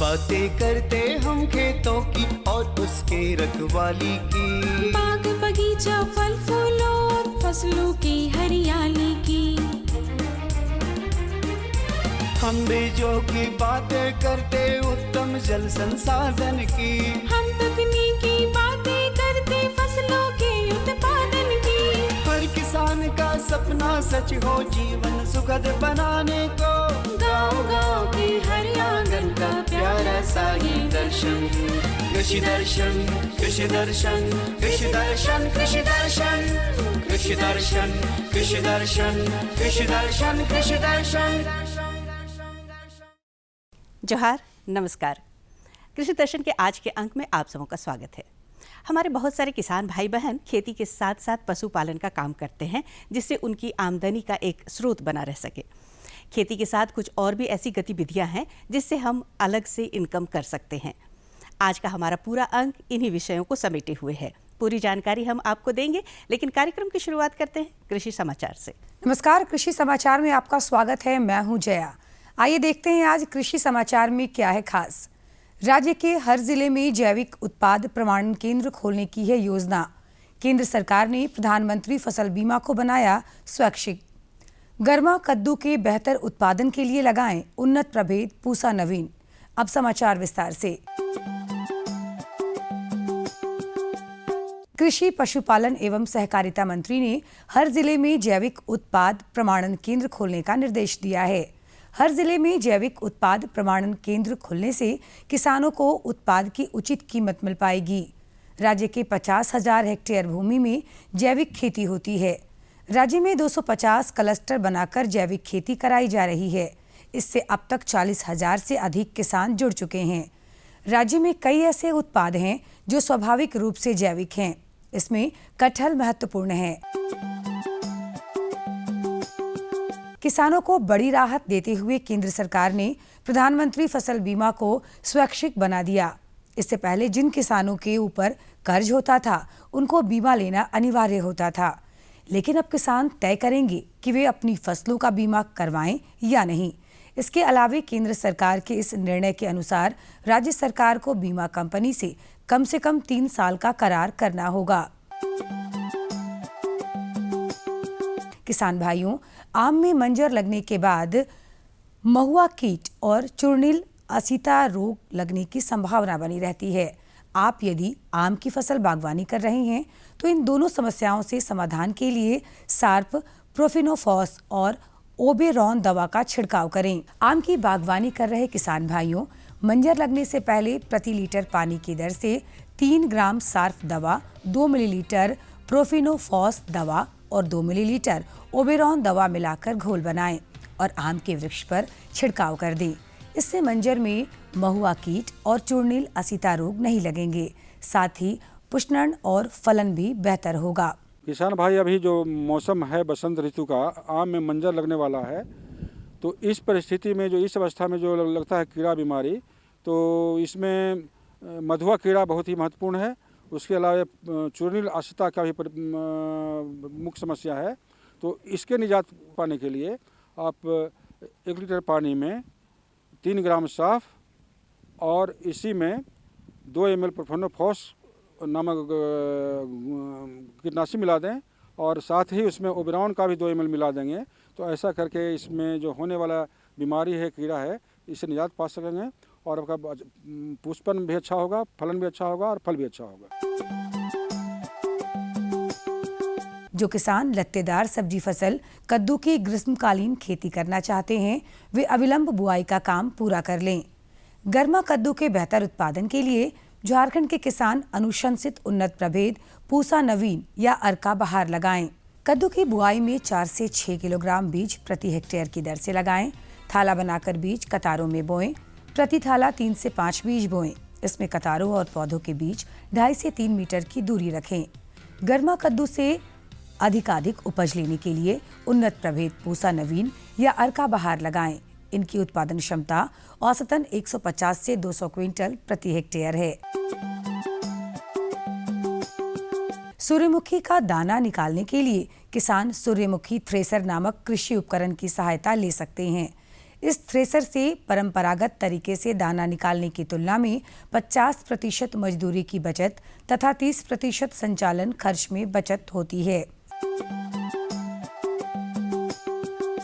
बातें करते हम खेतों की और उसके रखवाली की, बाग बगीचा फल फूलों और फसलों की हरियाली की। हम बीजों की बातें करते उत्तम जल संसाधन की, हम तकनीकी बातें करते फसलों के उत्पादन की। हर किसान का सपना सच हो जीवन सुखद बनाने को, गाँव-गाँव के हर आंगन का प्यारा सा ये दर्शन। कृषि दर्शन, कृषि दर्शन, कृषि दर्शन, कृषि दर्शन, कृषि दर्शन, कृषि दर्शन, कृषि दर्शन, कृषि दर्शन। जोहार, नमस्कार। कृषि दर्शन के आज के अंक में आप सबों का स्वागत है। हमारे बहुत सारे किसान भाई बहन खेती के साथ साथ पशुपालन का काम करते हैं, जिससे उनकी आमदनी का एक स्रोत बना रह सके। खेती के साथ कुछ और भी ऐसी गतिविधियां हैं जिससे हम अलग से इनकम कर सकते हैं। आज का हमारा पूरा अंक इन्हीं विषयों को समेटे हुए है। पूरी जानकारी हम आपको देंगे, लेकिन कार्यक्रम की शुरुआत करते हैं कृषि समाचार से। नमस्कार, कृषि समाचार में आपका स्वागत है। मैं हूं जया। आइए देखते हैं आज कृषि समाचार में क्या है खास। राज्य के हर जिले में जैविक उत्पाद प्रमाणन केंद्र खोलने की है योजना। केंद्र सरकार ने प्रधानमंत्री फसल बीमा को बनाया स्वैच्छिक। गर्मा कद्दू के बेहतर उत्पादन के लिए लगाएं उन्नत प्रभेद पूसा नवीन। अब समाचार विस्तार से। कृषि पशुपालन एवं सहकारिता मंत्री ने हर जिले में जैविक उत्पाद प्रमाणन केंद्र खोलने का निर्देश दिया है। हर जिले में जैविक उत्पाद प्रमाणन केंद्र खुलने से किसानों को उत्पाद की उचित कीमत मिल पाएगी। राज्य के 50,000 हेक्टेयर भूमि में जैविक खेती होती है। राज्य में 250 क्लस्टर बनाकर जैविक खेती कराई जा रही है। इससे अब तक 40,000 से अधिक किसान जुड़ चुके हैं। राज्य में कई ऐसे उत्पाद हैं जो स्वाभाविक रूप से जैविक हैं। इसमें कटहल महत्वपूर्ण है। किसानों को बड़ी राहत देते हुए केंद्र सरकार ने प्रधानमंत्री फसल बीमा को स्वैच्छिक बना दिया। इससे पहले जिन किसानों के ऊपर कर्ज होता था, उनको बीमा लेना अनिवार्य होता था। लेकिन अब किसान तय करेंगे कि वे अपनी फसलों का बीमा करवाएं या नहीं। इसके अलावा केंद्र सरकार के इस निर्णय के अनुसार राज्य सरकार को बीमा कंपनी से कम 3 साल का करार करना होगा। किसान भाइयों, आम में मंजर लगने के बाद महुआ कीट और चूर्णिल असीता रोग लगने की संभावना बनी रहती है। आप यदि आम की फसल बागवानी कर रहे हैं तो इन दोनों समस्याओं से समाधान के लिए सार्प, प्रोफिनोफॉस और ओबेरॉन दवा का छिड़काव करें। आम की बागवानी कर रहे किसान भाइयों, मंजर लगने से पहले प्रति लीटर पानी की दर से 3 ग्राम सार्प दवा, 2 मिलीलीटर प्रोफिनोफॉस दवा और 2 मिलीलीटर ओबेरॉन दवा मिलाकर घोल बनाएं और आम के वृक्ष पर छिड़काव कर दें। इससे मंजर में महुआ कीट और चूर्णिल असीता रोग नहीं लगेंगे। साथ ही पुष्पन और फलन भी बेहतर होगा। किसान भाई, अभी जो मौसम है बसंत ऋतु का, आम में मंजर लगने वाला है। तो इस परिस्थिति में जो इस अवस्था में जो लगता है कीड़ा बीमारी, तो इसमें मधुआ कीड़ा बहुत ही महत्वपूर्ण है। उसके अलावा चूर्णिल असीता का भी मुख्य समस्या है। तो इसके निजात पाने के लिए आप 1 लीटर पानी में 3 ग्राम साफ और इसी में 2 ml प्रोफिनोफॉस नामक कीटनाशी मिला दें और साथ ही उसमें ओबेरॉन का भी 2 ml मिला देंगे। तो ऐसा करके इसमें जो होने वाला बीमारी है, कीड़ा है, इससे निजात पा सकेंगे और आपका पुष्पन भी अच्छा होगा, फलन भी अच्छा होगा और फल भी अच्छा होगा। जो किसान लत्तेदार सब्जी फसल कद्दू की ग्रीष्मकालीन खेती करना चाहते हैं, वे अविलंब बुआई का काम पूरा कर लें। गर्मा कद्दू के बेहतर उत्पादन के लिए झारखंड के किसान अनुशंसित उन्नत प्रभेद पूसा नवीन या अर्का बहार लगाएं। कद्दू की बुआई में 4 से 6 किलोग्राम बीज प्रति हेक्टेयर की दर से लगाएं। थाला बनाकर बीज कतारों में बोएं। प्रति थाला 3 से 5 बीज बोएं। इसमें कतारों और पौधों के बीच 2.5 से 3 मीटर की दूरी रखें। गर्मा कद्दू से अधिकाधिक उपज लेने के लिए उन्नत प्रभेद पूसा नवीन या अर्का बहार लगाएं। इनकी उत्पादन क्षमता औसतन 150 से 200 क्विंटल प्रति हेक्टेयर है। सूर्यमुखी का दाना निकालने के लिए किसान सूर्यमुखी थ्रेसर नामक कृषि उपकरण की सहायता ले सकते हैं। इस थ्रेसर से परंपरागत तरीके से दाना निकालने की तुलना में 50% मजदूरी की बचत तथा 30% संचालन खर्च में बचत होती है।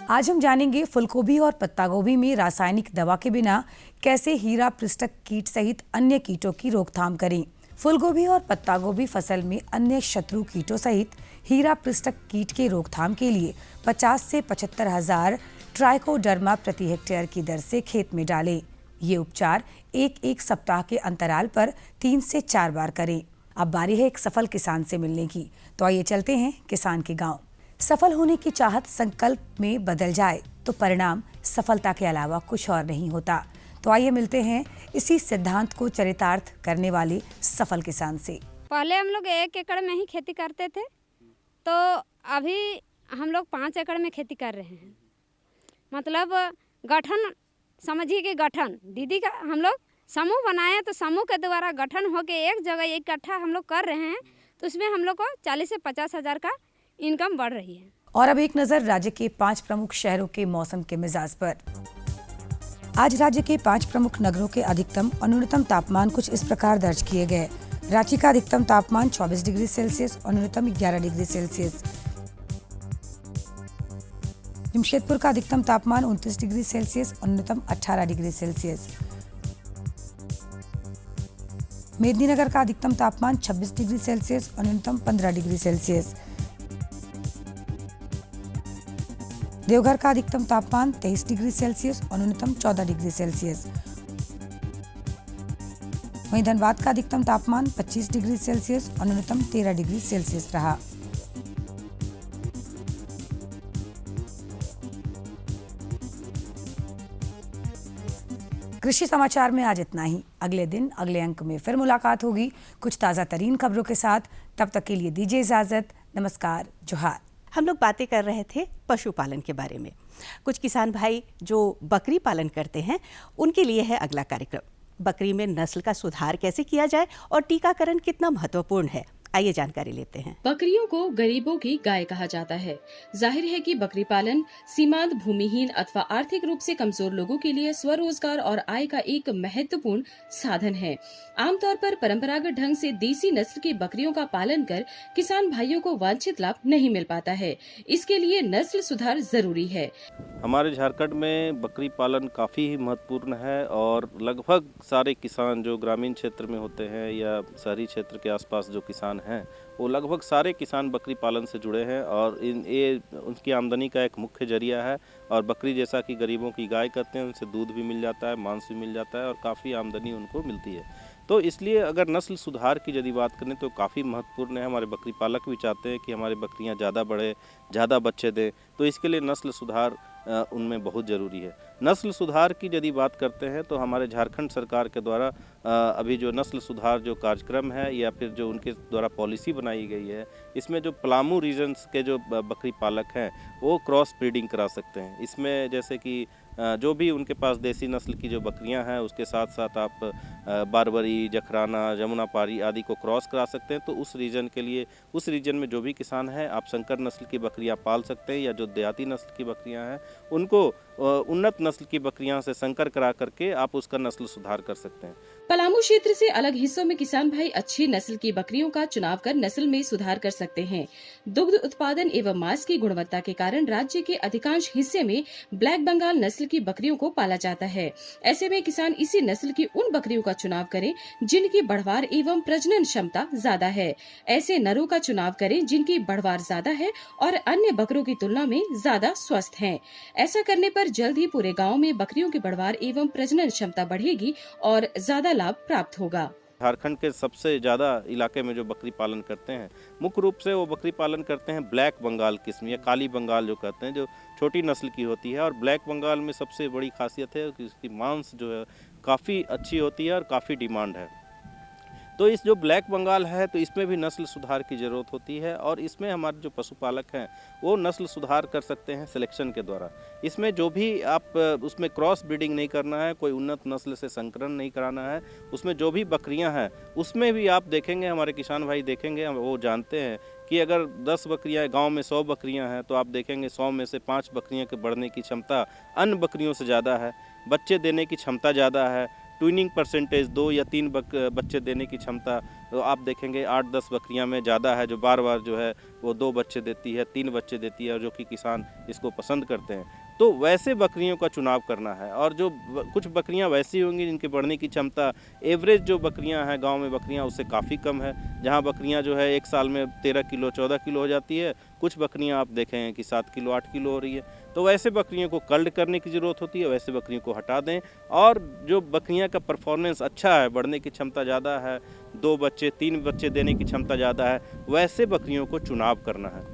आज हम जानेंगे फूलगोभी और पत्ता गोभी में रासायनिक दवा के बिना कैसे हीरा पृष्ठक कीट सहित अन्य कीटों की रोकथाम करें। फूलगोभी और पत्ता गोभी फसल में अन्य शत्रु कीटों सहित हीरा पृष्ठक कीट के रोकथाम के लिए 50 से 75 हजार ट्राइकोडर्मा प्रति हेक्टेयर की दर से खेत में डालें। ये उपचार एक सप्ताह के अंतराल पर 3 से 4 बार करें। अब बारी है एक सफल किसान से मिलने की, तो आइए चलते हैं किसान के गांव। सफल होने की चाहत संकल्प में बदल जाए तो परिणाम सफलता के अलावा कुछ और नहीं होता। तो आइए मिलते हैं इसी सिद्धांत को चरितार्थ करने वाले सफल किसान से। पहले हम लोग 1 एकड़ में ही खेती करते थे, तो अभी हम लोग 5 एकड़ में खेती कर रहे हैं। मतलब गठन समझिए कि गठन दीदी का हम लोग समूह बनाए, तो समूह के द्वारा गठन होके एक जगह इकट्ठा हम लोग कर रहे हैं, तो उसमें हम लोग को 40 से 50 हजार का इनकम बढ़ रही है। और अब एक नजर राज्य के 5 प्रमुख शहरों के मौसम के मिजाज पर। आज राज्य के 5 प्रमुख नगरों के अधिकतम और न्यूनतम तापमान कुछ इस प्रकार दर्ज किए गए। रांची का अधिकतम तापमान 24 डिग्री सेल्सियस और न्यूनतम 11 डिग्री सेल्सियस। जमशेदपुर का अधिकतम तापमान 29 डिग्री सेल्सियस और न्यूनतम 18 डिग्री सेल्सियस। मेदिनीनगर का अधिकतम तापमान 26 डिग्री सेल्सियस और न्यूनतम 15 डिग्री सेल्सियस। देवघर का अधिकतम तापमान 23 डिग्री सेल्सियस और न्यूनतम 14 डिग्री सेल्सियस। वहीं धनबाद का अधिकतम तापमान 25 डिग्री सेल्सियस और न्यूनतम 13 डिग्री सेल्सियस रहा। कृषि समाचार में आज इतना ही। अगले दिन अगले अंक में फिर मुलाकात होगी कुछ ताज़ा तरीन खबरों के साथ। तब तक के लिए दीजिए इजाजत। नमस्कार, जोहार। हम लोग बातें कर रहे थे पशुपालन के बारे में। कुछ किसान भाई जो बकरी पालन करते हैं उनके लिए है अगला कार्यक्रम। बकरी में नस्ल का सुधार कैसे किया जाए और टीकाकरण कितना महत्वपूर्ण है, आइए जानकारी लेते हैं। बकरियों को गरीबों की गाय कहा जाता है। जाहिर है कि बकरी पालन सीमांत, भूमिहीन अथवा आर्थिक रूप से कमजोर लोगों के लिए स्वरोजगार और आय का एक महत्वपूर्ण साधन है। आमतौर पर परंपरागत ढंग से देसी नस्ल की बकरियों का पालन कर किसान भाइयों को वांछित लाभ नहीं मिल पाता है। इसके लिए नस्ल सुधार जरूरी है। हमारे झारखंड में बकरी पालन काफ़ी ही महत्वपूर्ण है और लगभग सारे किसान जो ग्रामीण क्षेत्र में होते हैं या शहरी क्षेत्र के आसपास जो किसान हैं, वो लगभग सारे किसान बकरी पालन से जुड़े हैं और ये उनकी आमदनी का एक मुख्य जरिया है। और बकरी जैसा कि गरीबों की गाय करते हैं, उनसे दूध भी मिल जाता है, मांस भी मिल जाता है और काफ़ी आमदनी उनको मिलती है। तो इसलिए अगर नस्ल सुधार की यदि बात करें तो काफ़ी महत्वपूर्ण है। हमारे बकरी पालक भी चाहते हैं कि हमारी बकरियां ज़्यादा बढ़े, ज़्यादा बच्चे दें, तो इसके लिए नस्ल सुधार उनमें बहुत ज़रूरी है। नस्ल सुधार की यदि बात करते हैं तो हमारे झारखंड सरकार के द्वारा अभी जो नस्ल सुधार जो कार्यक्रम है या फिर जो उनके द्वारा पॉलिसी बनाई गई है, इसमें जो पलामू रीजन्स के जो बकरी पालक हैं वो क्रॉस ब्रीडिंग करा सकते हैं। इसमें जैसे कि जो भी उनके पास देसी नस्ल की जो बकरियां हैं उसके साथ साथ आप बारबरी, जखराना, जमुनापारी आदि को क्रॉस करा सकते हैं। तो उस रीजन के लिए, उस रीजन में जो भी किसान हैं, आप संकर नस्ल की बकरियां पाल सकते हैं या जो देहाती नस्ल की बकरियां हैं उनको उन्नत नस्ल की बकरियां से संकर करा करके आप उसका नस्ल सुधार कर सकते हैं। पलामू क्षेत्र से अलग हिस्सों में किसान भाई अच्छी नस्ल की बकरियों का चुनाव कर नस्ल में सुधार कर सकते हैं। दुग्ध उत्पादन एवं मांस की गुणवत्ता के कारण राज्य के अधिकांश हिस्से में ब्लैक बंगाल नस्ल की बकरियों को पाला जाता है। ऐसे में किसान इसी नस्ल की उन बकरियों का चुनाव करें जिनकी बढ़वार एवं प्रजनन क्षमता ज्यादा है। ऐसे नरों का चुनाव करें जिनकी बढ़वार ज्यादा है और अन्य बकरों की तुलना में ज्यादा स्वस्थ हैं। ऐसा करने पर जल्द ही पूरे गाँव में बकरियों की बढ़वार एवं प्रजनन क्षमता बढ़ेगी और ज्यादा लाभ प्राप्त होगा। झारखंड के सबसे ज़्यादा इलाके में जो बकरी पालन करते हैं, मुख्य रूप से वो बकरी पालन करते हैं ब्लैक बंगाल किस्म या काली बंगाल जो कहते हैं, जो छोटी नस्ल की होती है। और ब्लैक बंगाल में सबसे बड़ी खासियत है कि इसकी मांस जो है काफ़ी अच्छी होती है और काफ़ी डिमांड है। तो तो इस जो ब्लैक बंगाल है तो इसमें भी नस्ल सुधार की ज़रूरत होती है और इसमें हमारे जो पशुपालक हैं वो नस्ल सुधार कर सकते हैं सिलेक्शन के द्वारा। इसमें जो भी आप उसमें क्रॉस ब्रीडिंग नहीं करना है, कोई उन्नत नस्ल से संकरण नहीं कराना है, उसमें जो भी बकरियां हैं उसमें भी आप देखेंगे, हमारे किसान भाई देखेंगे, वो जानते हैं कि अगर 10 बकरियां गांव में 100 बकरियां हैं तो आप देखेंगे 100 में से 5 बकरियां के बढ़ने की क्षमता अन्य बकरियों से ज़्यादा है, बच्चे देने की क्षमता ज़्यादा है, ट्विनिंग परसेंटेज 2 या 3 बच्चे देने की क्षमता तो आप देखेंगे 8-10 बकरियां में ज़्यादा है, जो बार बार जो है वो 2 बच्चे देती है, 3 बच्चे देती है और जो कि किसान इसको पसंद करते हैं। तो वैसे बकरियों का चुनाव करना है और जो कुछ बकरियां वैसी होंगी जिनके बढ़ने की क्षमता एवरेज जो बकरियां हैं गांव में बकरियां उससे काफ़ी कम है, जहां बकरियां जो है एक साल में 13 किलो 14 किलो हो जाती है, कुछ बकरियां आप देखेंगे कि 7 किलो 8 किलो हो रही है। तो वैसे बकरियों को कल्ड करने की ज़रूरत होती है, वैसे बकरियों को हटा दें और जो बकरियां का परफॉर्मेंस अच्छा है, बढ़ने की क्षमता ज़्यादा है, 2 बच्चे 3 बच्चे देने की क्षमता ज़्यादा है, वैसे बकरियों को चुनाव करना है।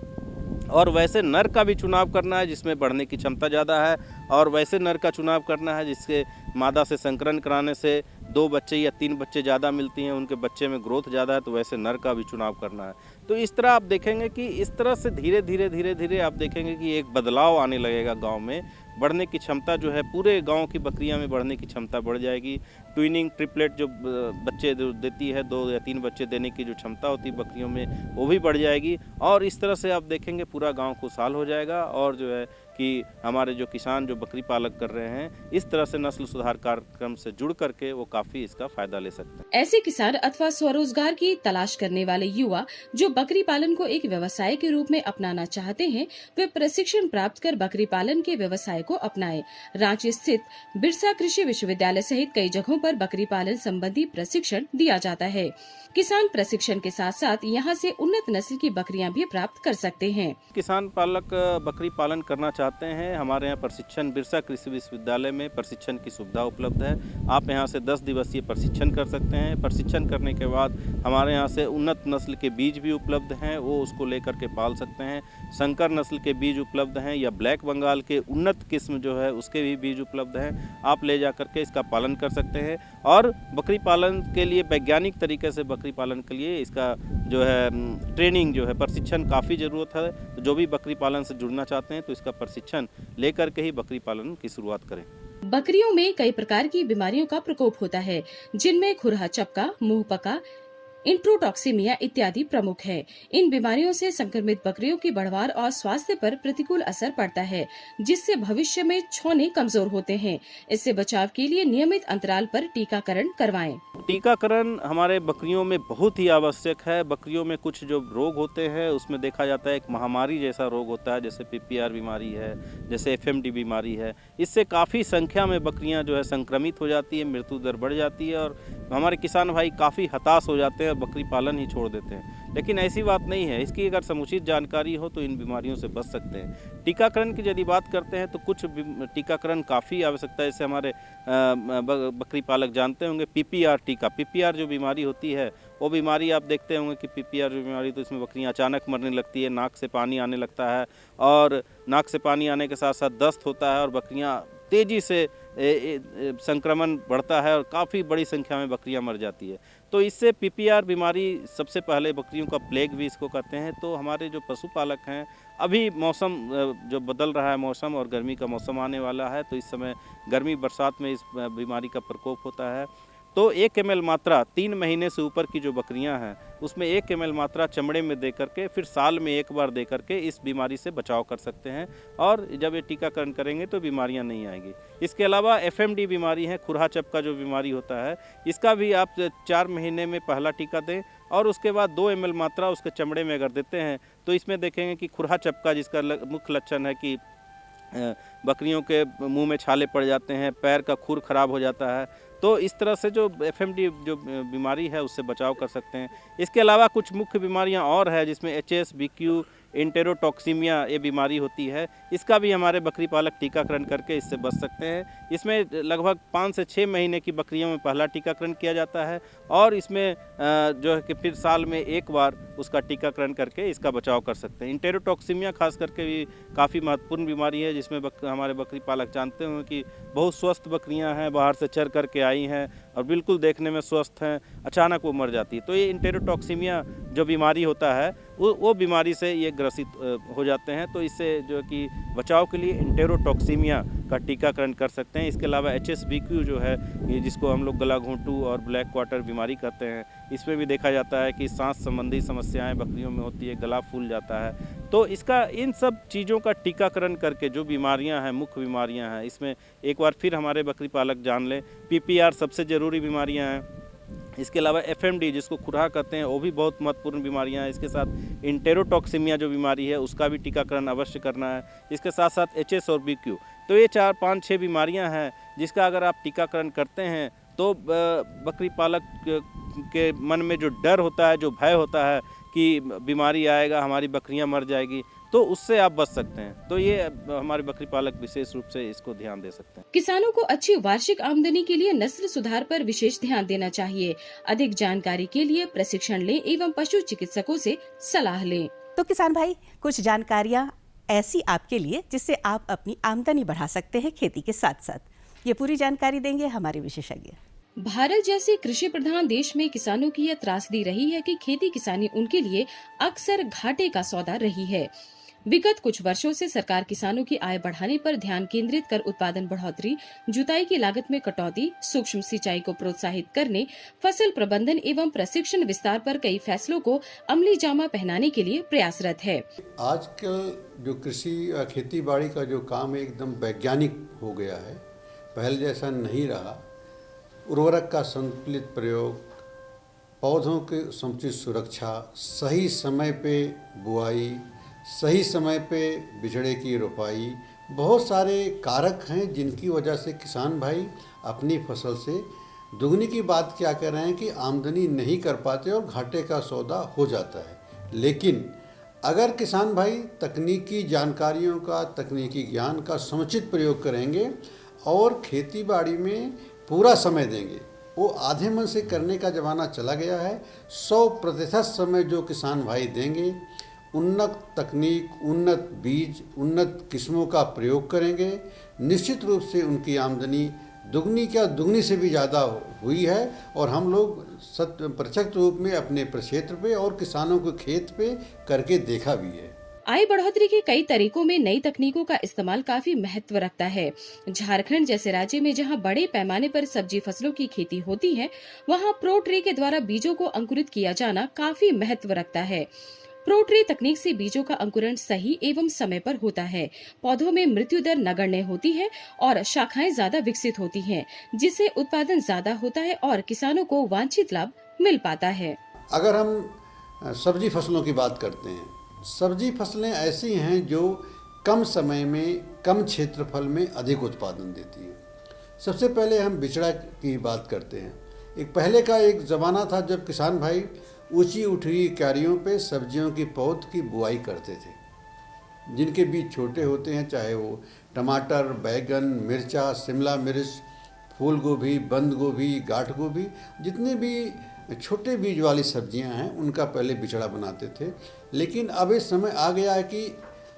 और वैसे नर का भी चुनाव करना है जिसमें बढ़ने की क्षमता ज़्यादा है और वैसे नर का चुनाव करना है जिसके मादा से संकरण कराने से 2 बच्चे या 3 बच्चे ज़्यादा मिलती हैं, उनके बच्चे में ग्रोथ ज़्यादा है, तो वैसे नर का भी चुनाव करना है। तो इस तरह आप देखेंगे कि इस तरह से धीरे धीरे आप देखेंगे कि एक बदलाव आने लगेगा गांव में, बढ़ने की क्षमता जो है पूरे गांव की बकरियां में बढ़ने की क्षमता बढ़ जाएगी। ट्विनिंग ट्रिपलेट जो बच्चे देती है, 2 या 3 बच्चे देने की जो क्षमता होती है बकरियों में वो भी बढ़ जाएगी और इस तरह से आप देखेंगे पूरा गांव खुशहाल हो जाएगा और जो है कि हमारे जो किसान जो बकरी पालक कर रहे हैं इस तरह से नस्ल सुधार कार्यक्रम से जुड़ करके वो काफ़ी इसका फ़ायदा ले सकते हैं। ऐसे किसान अथवा स्वरोजगार की तलाश करने वाले युवा जो बकरी पालन को एक व्यवसाय के रूप में अपनाना चाहते हैं, वे प्रशिक्षण प्राप्त कर बकरी पालन के व्यवसाय को अपनाएं। रांची स्थित बिरसा कृषि विश्वविद्यालय सहित कई जगहों पर बकरी पालन संबंधी प्रशिक्षण दिया जाता है। किसान प्रशिक्षण के साथ साथ यहाँ से उन्नत नस्ल की बकरियां भी प्राप्त कर सकते हैं। किसान पालक बकरी पालन करना चाहते हैं, हमारे यहाँ प्रशिक्षण बिरसा कृषि विश्वविद्यालय में प्रशिक्षण की सुविधा उपलब्ध है। आप यहाँ से 10 दिवसीय प्रशिक्षण कर सकते हैं। प्रशिक्षण करने के बाद हमारे यहाँ से उन्नत नस्ल के बीज भी उपलब्ध हैं, वो उसको लेकर के पाल सकते हैं। संकर नस्ल के बीज उपलब्ध हैं या ब्लैक बंगाल के उन्नत किस्म जो है उसके भी बीज उपलब्ध हैं, आप ले जा करके इसका पालन कर सकते हैं। और बकरी पालन के लिए वैज्ञानिक तरीके से बकरी पालन के लिए इसका जो है ट्रेनिंग जो है प्रशिक्षण काफ़ी ज़रूरत है। तो जो भी बकरी पालन से जुड़ना चाहते हैं तो इसका प्रशिक्षण लेकर के ही बकरी पालन की शुरुआत करें। बकरियों में कई प्रकार की बीमारियों का प्रकोप होता है, जिनमें खुरहा चपका, मुंह पका, इंट्रोटॉक्सीमिया इत्यादि प्रमुख है। इन बीमारियों से संक्रमित बकरियों की बढ़वार और स्वास्थ्य पर प्रतिकूल असर पड़ता है, जिससे भविष्य में छौने कमजोर होते हैं। इससे बचाव के लिए नियमित अंतराल पर टीकाकरण करवाएं। टीकाकरण हमारे बकरियों में बहुत ही आवश्यक है। बकरियों में कुछ जो रोग होते हैं उसमें देखा जाता है एक महामारी जैसा रोग होता है, जैसे PPR बीमारी है, जैसे FMD बीमारी है। इससे काफ़ी संख्या में बकरियां जो है संक्रमित हो जाती है, मृत्यु दर बढ़ जाती है और हमारे किसान भाई काफ़ी हताश हो जाते हैं और बकरी पालन ही छोड़ देते हैं। लेकिन ऐसी बात नहीं है, इसकी अगर समुचित जानकारी हो तो इन बीमारियों से बच सकते हैं। टीकाकरण की यदि बात करते हैं तो कुछ टीकाकरण काफ़ी आवश्यकता है। जैसे हमारे बकरी पालक जानते होंगे PPR टीका, PPR जो बीमारी होती है वो बीमारी आप देखते होंगे कि PPR जो बीमारी तो इसमें बकरियां अचानक मरने लगती है, नाक से पानी आने लगता है और नाक से पानी आने के साथ साथ दस्त होता है और बकरियां तेज़ी से संक्रमण बढ़ता है और काफ़ी बड़ी संख्या में बकरियां मर जाती है। तो इससे PPR बीमारी सबसे पहले बकरियों का प्लेग भी इसको कहते हैं। तो हमारे जो पशुपालक हैं, अभी मौसम जो बदल रहा है मौसम और गर्मी का मौसम आने वाला है, तो इस समय गर्मी बरसात में इस बीमारी का प्रकोप होता है। तो 1 ml मात्रा 3 महीने से ऊपर की जो बकरियां हैं उसमें 1 ml मात्रा चमड़े में दे करके फिर साल में एक बार दे करके इस बीमारी से बचाव कर सकते हैं और जब ये टीकाकरण करेंगे तो बीमारियां नहीं आएंगी। इसके अलावा FMD बीमारी है, खुरहा चपका जो बीमारी होता है, इसका भी आप 4 महीने में पहला टीका दें और उसके बाद 2 ml मात्रा उसके चमड़े में अगर देते हैं तो इसमें देखेंगे कि खुरहा चपका जिसका मुख्य लक्षण है कि बकरियों के मुंह में छाले पड़ जाते हैं, पैर का खुर खराब हो जाता है, तो इस तरह से जो FMD जो बीमारी है उससे बचाव कर सकते हैं। इसके अलावा कुछ मुख्य बीमारियां और है जिसमें HS, BQ, इंटेरोटॉक्सीमिया ये बीमारी होती है, इसका भी हमारे बकरी पालक टीकाकरण करके इससे बच सकते हैं। इसमें लगभग 5 से 6 महीने की बकरियों में पहला टीकाकरण किया जाता है और इसमें जो है कि फिर साल में एक बार उसका टीकाकरण करके इसका बचाव कर सकते हैं। इंटेरोटॉक्सीमिया खास करके भी काफ़ी महत्वपूर्ण बीमारी है, जिसमें हमारे बकरी पालक जानते हैं कि बहुत स्वस्थ बकरियां हैं, बाहर से चर करके आई हैं और बिल्कुल देखने में स्वस्थ हैं, अचानक वो मर जाती है। तो ये इंटेरोटॉक्सीमिया जो बीमारी होता है वो बीमारी से ये ग्रसित हो जाते हैं। तो इससे जो कि बचाव के लिए इंटेरोटॉक्सीमिया का टीकाकरण कर सकते हैं। इसके अलावा HSV-Q जो है, ये जिसको हम लोग गला घोंटू और ब्लैक क्वार्टर बीमारी कहते हैं, इसमें भी देखा जाता है कि सांस संबंधी समस्याएं बकरियों में होती है, गला फूल जाता है। तो इसका इन सब चीज़ों का टीकाकरण करके जो बीमारियां हैं, मुख्य बीमारियां हैं, इसमें एक बार फिर हमारे बकरी पालक जान लें, PPR सबसे ज़रूरी बीमारियां हैं। इसके अलावा FMD जिसको खुरहा कहते हैं, वो भी बहुत महत्वपूर्ण बीमारियां हैं। इसके साथ इंटेरोटॉक्सीमिया जो बीमारी है उसका भी टीकाकरण अवश्य करना है। इसके साथ साथ HS और BQ, तो ये 4, 5, 6 बीमारियां हैं जिसका अगर आप टीकाकरण करते हैं तो बकरी पालक के मन में जो डर होता है, जो भय होता है कि बीमारी आएगा, हमारी बकरियां मर जाएगी, तो उससे आप बच सकते हैं। तो ये हमारे बकरी पालक विशेष रूप से इसको ध्यान दे सकते हैं। किसानों को अच्छी वार्षिक आमदनी के लिए नस्ल सुधार पर विशेष ध्यान देना चाहिए। अधिक जानकारी के लिए प्रशिक्षण लें एवं पशु चिकित्सकों से सलाह लें। तो किसान भाई, कुछ जानकारियाँ ऐसी आपके लिए जिससे आप अपनी आमदनी बढ़ा सकते हैं खेती के साथ साथ। ये पूरी जानकारी देंगे हमारे विशेषज्ञ। भारत जैसे कृषि प्रधान देश में किसानों की यह त्रासदी रही है कि खेती किसानी उनके लिए अक्सर घाटे का सौदा रही है। विगत कुछ वर्षों से सरकार किसानों की आय बढ़ाने पर ध्यान केंद्रित कर उत्पादन बढ़ोतरी, जुताई की लागत में कटौती, सूक्ष्म सिंचाई को प्रोत्साहित करने, फसल प्रबंधन एवं प्रशिक्षण विस्तार पर कई फैसलों को अमली जामा पहनाने के लिए प्रयासरत है। आजकल जो कृषि खेती बाड़ी का जो काम है एकदम वैज्ञानिक हो गया है, पहले जैसा नहीं रहा। उर्वरक का संतुलित प्रयोग, पौधों की समुचित सुरक्षा, सही समय पे बुआई, सही समय पे बिचड़े की रोपाई, बहुत सारे कारक हैं जिनकी वजह से किसान भाई अपनी फसल से दुगनी की बात क्या कर रहे हैं कि आमदनी नहीं कर पाते और घाटे का सौदा हो जाता है। लेकिन अगर किसान भाई तकनीकी जानकारियों का, तकनीकी ज्ञान का समुचित प्रयोग करेंगे और खेती बाड़ी में पूरा समय देंगे, वो आधे मन से करने का ज़माना चला गया है। 100% समय जो किसान भाई देंगे, उन्नत तकनीक, उन्नत बीज, उन्नत किस्मों का प्रयोग करेंगे, निश्चित रूप से उनकी आमदनी दुगनी क्या दुगनी से भी ज़्यादा हुई है। और हम लोग प्रत्यक्ष रूप में अपने प्रक्षेत्र पे और किसानों के खेत पे करके देखा भी है। आय बढ़ोतरी के कई तरीकों में नई तकनीकों का इस्तेमाल काफी महत्व रखता है। झारखंड जैसे राज्य में जहां बड़े पैमाने पर सब्जी फसलों की खेती होती है, वहां प्रो ट्रे के द्वारा बीजों को अंकुरित किया जाना काफी महत्व रखता है। प्रो ट्रे तकनीक से बीजों का अंकुरण सही एवं समय पर होता है। पौधों में मृत्यु दर नगण्य होती है और शाखाएं ज्यादा विकसित होती हैं, जिससे उत्पादन ज्यादा होता है और किसानों को वांछित लाभ मिल पाता है। अगर हम सब्जी फसलों की बात करते हैं, सब्जी फसलें ऐसी हैं जो कम समय में, कम क्षेत्रफल में अधिक उत्पादन देती हैं। सबसे पहले हम बिचड़ा की बात करते हैं। पहले का एक ज़माना था जब किसान भाई ऊंची उठी क्यारियों पे सब्जियों की पौध की बुआई करते थे, जिनके बीज छोटे होते हैं, चाहे वो टमाटर, बैगन, मिर्चा, शिमला मिर्च, फूल गोभी, बंद गोभी, गाठ गोभी, जितने भी छोटे बीज वाली सब्जियां हैं उनका पहले बिचड़ा बनाते थे। लेकिन अब इस समय आ गया है कि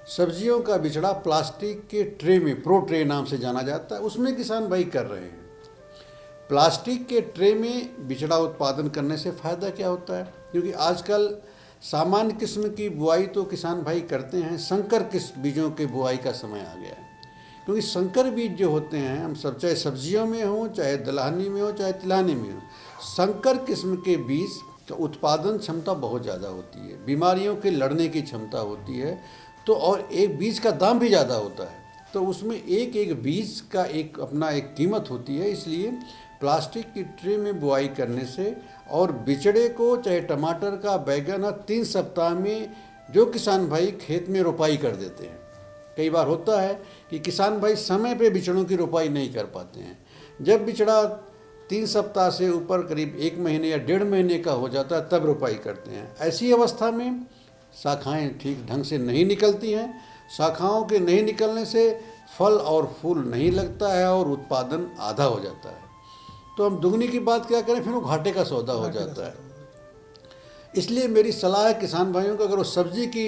सब्जियों का बिचड़ा प्लास्टिक के ट्रे में, प्रो ट्रे नाम से जाना जाता है, उसमें किसान भाई कर रहे हैं। प्लास्टिक के ट्रे में बिचड़ा उत्पादन करने से फ़ायदा क्या होता है? क्योंकि आजकल सामान्य किस्म की बुआई तो किसान भाई करते हैं, संकर किस्म बीजों के बुआई का समय आ गया है। क्योंकि संकर बीज जो होते हैं, हम सब चाहे सब्जियों में हो, चाहे दलहनी में हो, चाहे तिलहनी में हो, संकर किस्म के बीज का उत्पादन क्षमता बहुत ज़्यादा होती है, बीमारियों के लड़ने की क्षमता होती है। तो और एक बीज का दाम भी ज़्यादा होता है, तो उसमें एक एक बीज का एक अपना एक कीमत होती है। इसलिए प्लास्टिक की ट्रे में बुआई करने से और बिचड़े को, चाहे टमाटर का, बैगन, 3 सप्ताह में जो किसान भाई खेत में रोपाई कर देते हैं। कई बार होता है कि किसान भाई समय पे बिचड़ों की रोपाई नहीं कर पाते हैं। जब बिचड़ा 3 सप्ताह से ऊपर करीब 1 महीने या 1.5 महीने का हो जाता है तब रोपाई करते हैं। ऐसी अवस्था में शाखाएं ठीक ढंग से नहीं निकलती हैं। शाखाओं के नहीं निकलने से फल और फूल नहीं लगता है और उत्पादन आधा हो जाता है। तो हम दुगनी की बात क्या करें, फिर वो घाटे का सौदा हो जाता है। इसलिए मेरी सलाह है किसान भाइयों को, अगर वो सब्जी की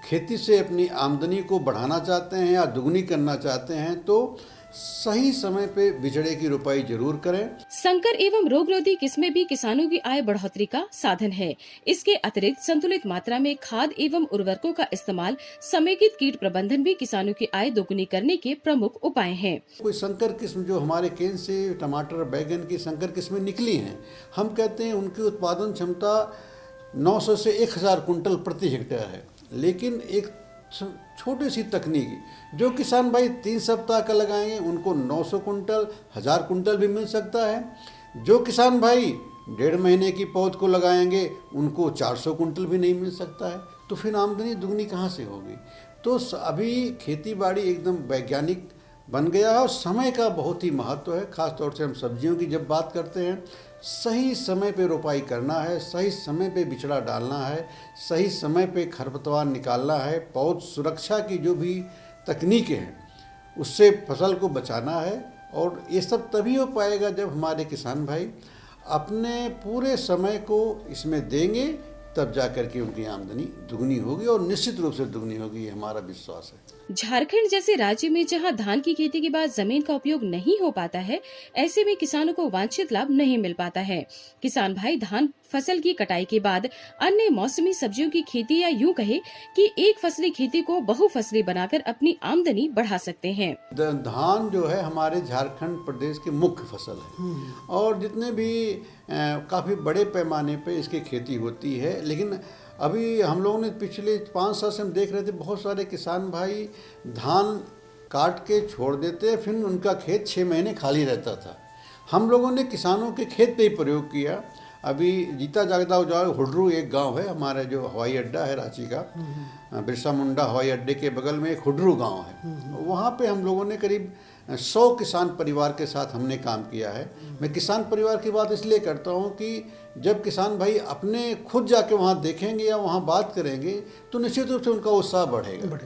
खेती से अपनी आमदनी को बढ़ाना चाहते हैं या दुगनी करना चाहते हैं तो सही समय पे बिचड़े की रुपाई जरूर करें। संकर एवं रोगरोधी किस्में भी किसानों की आय बढ़ोतरी का साधन है। इसके अतिरिक्त संतुलित मात्रा में खाद एवं उर्वरकों का इस्तेमाल, समेकित कीट प्रबंधन भी किसानों की आय दोगुनी करने के प्रमुख उपाय हैं। कोई संकर किस्म जो हमारे केंद्र से टमाटर बैगन की संकर किस्में निकली हैं, हम कहते हैं उनकी उत्पादन क्षमता 900 से 1000 कुंटल प्रति हेक्टेयर है। लेकिन एक छोटी सी तकनीकी जो किसान भाई 3 सप्ताह का लगाएंगे उनको 900 कुंटल 1000 कुंटल भी मिल सकता है। जो किसान भाई 1.5 महीने की पौध को लगाएंगे उनको 400 कुंटल भी नहीं मिल सकता है। तो फिर आमदनी दुगनी कहाँ से होगी? तो अभी खेती बाड़ी एकदम वैज्ञानिक बन गया है और समय का बहुत ही महत्व है। ख़ास तौर से हम सब्जियों की जब बात करते हैं, सही समय पे रोपाई करना है, सही समय पे बिचड़ा डालना है, सही समय पे खरपतवार निकालना है, पौध सुरक्षा की जो भी तकनीकें हैं उससे फसल को बचाना है। और ये सब तभी हो पाएगा जब हमारे किसान भाई अपने पूरे समय को इसमें देंगे, तब जा कर के उनकी आमदनी दुगनी होगी और निश्चित रूप से दुगनी होगी, ये हमारा विश्वास है। झारखंड जैसे राज्य में जहां धान की खेती के बाद जमीन का उपयोग नहीं हो पाता है, ऐसे में किसानों को वांछित लाभ नहीं मिल पाता है। किसान भाई धान फसल की कटाई के बाद अन्य मौसमी सब्जियों की खेती या यूं कहे कि एक फसली खेती को बहुफसली बनाकर अपनी आमदनी बढ़ा सकते हैं। धान जो है हमारे झारखंड प्रदेश की मुख्य फसल है और जितने भी काफ़ी बड़े पैमाने पे इसकी खेती होती है। लेकिन अभी हम लोगों ने पिछले 5 साल से हम देख रहे थे बहुत सारे किसान भाई धान काट के छोड़ देते, फिर उनका खेत 6 महीने खाली रहता था। हम लोगों ने किसानों के खेत पे ही प्रयोग किया। अभी जीता जागता उजाड़ हुड्रू एक गांव है, हमारा जो हवाई अड्डा है रांची का, बिरसा मुंडा हवाई अड्डे के बगल में एक हुड्रू गांव है। वहाँ पे हम लोगों ने करीब 100 किसान परिवार के साथ हमने काम किया है। मैं किसान परिवार की बात इसलिए करता हूँ कि जब किसान भाई अपने खुद जाके वहाँ देखेंगे या वहाँ बात करेंगे तो निश्चित रूप से उनका उत्साह बढ़ेगा।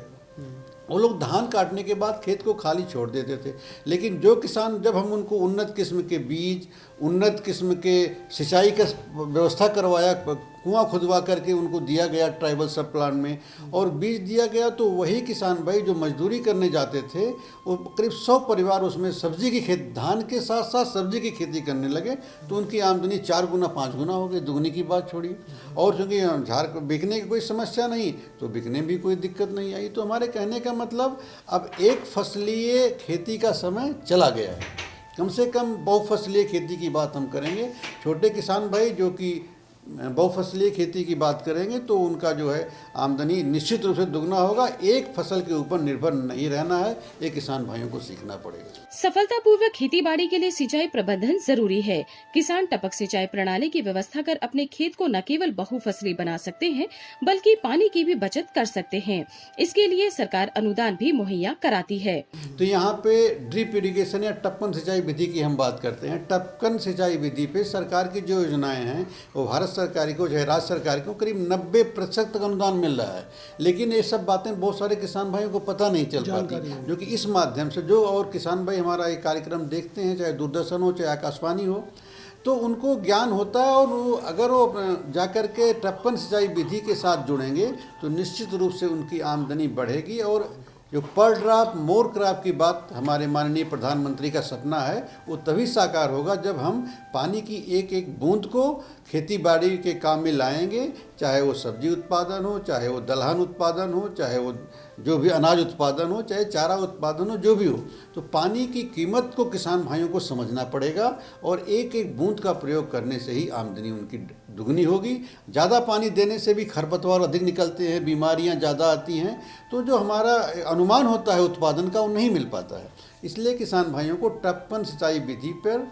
वो लोग धान काटने के बाद खेत को खाली छोड़ देते थे, लेकिन जो किसान जब हम उनको उन्नत किस्म के बीज, उन्नत किस्म के सिंचाई का व्यवस्था करवाया, कुआं खुदवा करके उनको दिया गया ट्राइबल सब प्लान में और बीज दिया गया, तो वही किसान भाई जो मजदूरी करने जाते थे वो करीब 100 परिवार उसमें सब्जी की खेती, धान के साथ साथ सब्जी की खेती करने लगे। तो उनकी आमदनी 4 गुना 5 गुना हो गई, दुगनी की बात छोड़िए। और चूँकि झारखंड बिकने की कोई समस्या नहीं तो बिकने भी कोई दिक्कत नहीं आई। तो हमारे कहने का मतलब अब एक फसलीय खेती का समय चला गया है, कम से कम बहुफसलीय खेती की बात हम करेंगे। छोटे किसान भाई जो कि बहुफसलीय खेती की बात करेंगे तो उनका जो है आमदनी निश्चित रूप से दुगना होगा। एक फसल के ऊपर निर्भर नहीं रहना है, ये किसान भाइयों को सीखना पड़ेगा। सफलतापूर्वक खेती बाड़ी के लिए सिंचाई प्रबंधन जरूरी है। किसान टपक सिंचाई प्रणाली की व्यवस्था कर अपने खेत को न केवल बहुफसली बना सकते हैं बल्कि पानी की भी बचत कर सकते हैं। इसके लिए सरकार अनुदान भी मुहैया कराती है। तो यहाँ पे ड्रिप इरिगेशन या टपकन सिंचाई विधि की हम बात करते हैं। टपकन सिंचाई विधि पे सरकार की जो योजनाएं हैं वो भारत सरकारी को चाहे राज्य सरकार को करीब 90% तक अनुदान मिल रहा है। लेकिन ये सब बातें बहुत सारे किसान भाइयों को पता नहीं चल पाती, जो कि इस माध्यम से जो और किसान भाई हमारा ये कार्यक्रम देखते हैं, चाहे दूरदर्शन हो चाहे आकाशवाणी हो, तो उनको ज्ञान होता है और अगर वो जाकर के टपकन सिंचाई विधि के साथ जुड़ेंगे तो निश्चित रूप से उनकी आमदनी बढ़ेगी। और जो पर ड्रॉप मोर क्रॉप की बात हमारे माननीय प्रधानमंत्री का सपना है वो तभी साकार होगा जब हम पानी की एक एक बूंद को खेती बाड़ी के काम में लाएंगे, चाहे वो सब्जी उत्पादन हो, चाहे वो दलहन उत्पादन हो, चाहे वो जो भी अनाज उत्पादन हो, चाहे चारा उत्पादन हो, जो भी हो। तो पानी की कीमत को किसान भाइयों को समझना पड़ेगा और एक एक बूंद का प्रयोग करने से ही आमदनी उनकी दुगनी होगी। ज़्यादा पानी देने से भी खरपतवार अधिक निकलते हैं, बीमारियां ज़्यादा आती हैं, तो जो हमारा अनुमान होता है उत्पादन का वो नहीं मिल पाता है। इसलिए किसान भाइयों को टपकन सिंचाई विधि पर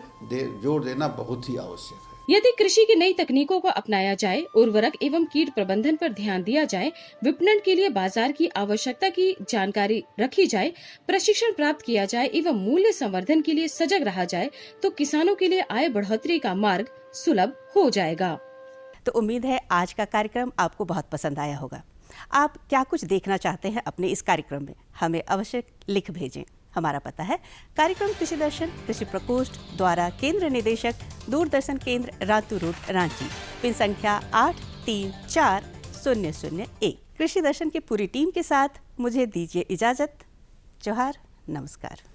जोर देना बहुत ही आवश्यक है। यदि कृषि की नई तकनीकों को अपनाया जाए, उर्वरक एवं कीट प्रबंधन पर ध्यान दिया जाए, विपणन के लिए बाजार की आवश्यकता की जानकारी रखी जाए, प्रशिक्षण प्राप्त किया जाए एवं मूल्य संवर्धन के लिए सजग रहा जाए तो किसानों के लिए आय बढ़ोतरी का मार्ग सुलभ हो जाएगा। तो उम्मीद है आज का कार्यक्रम आपको बहुत पसंद आया होगा। आप क्या कुछ देखना चाहते हैं अपने इस कार्यक्रम में, हमें अवश्य लिख भेजें। हमारा पता है कार्यक्रम कृषि दर्शन कृषि प्रकोष्ठ द्वारा केंद्र निदेशक दूरदर्शन केंद्र रातू रोड रांची, पिन संख्या 9434340001। कृषि दर्शन की पूरी टीम के साथ मुझे दीजिए इजाज़त। जोहार, नमस्कार।